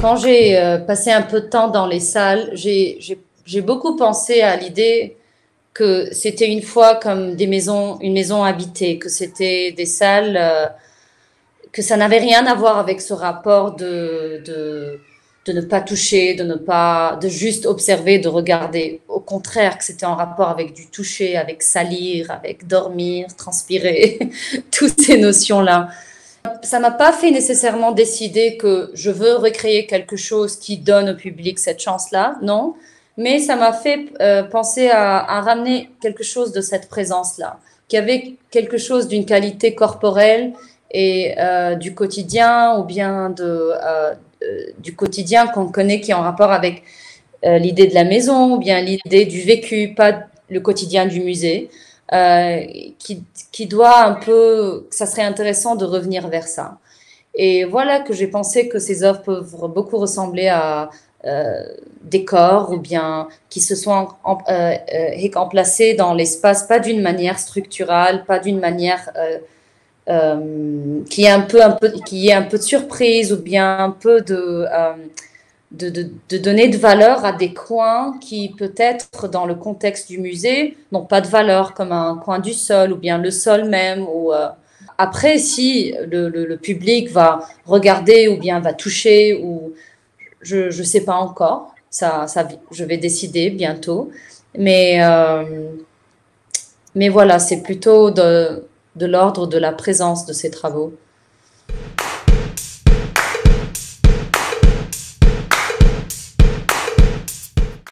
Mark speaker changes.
Speaker 1: Quand j'ai passé un peu de temps dans les salles, j'ai beaucoup pensé à l'idée que c'était une fois comme une maison habitée, que c'était des salles, que ça n'avait rien à voir avec ce rapport de ne pas toucher, de juste observer, de regarder. Au contraire, que c'était en rapport avec du toucher, avec salir, avec dormir, transpirer, toutes ces notions-là. Ça m'a pas fait nécessairement décider que je veux recréer quelque chose qui donne au public cette chance-là, non. Mais ça m'a fait penser à ramener quelque chose de cette présence-là, qui avait quelque chose d'une qualité corporelle et du quotidien, ou bien du quotidien qu'on connaît, qui est en rapport avec l'idée de la maison, ou bien l'idée du vécu, pas le quotidien du musée, euh, qui, qui doit un peu, ça serait intéressant de revenir vers ça. Et voilà que j'ai pensé que ces œuvres peuvent beaucoup ressembler à euh, des corps, ou bien qui se sont emplacés dans l'espace, pas d'une manière structurale, pas d'une manière qui est qui est un peu de surprise, ou bien un peu de donner de valeur à des coins qui, peut-être, dans le contexte du musée, n'ont pas de valeur, comme un coin du sol, ou bien le sol même. Après, si le public va regarder, ou bien va toucher, ou je ne sais pas encore, je vais décider bientôt. Mais, euh, mais voilà, c'est plutôt de l'ordre de la présence de ces travaux.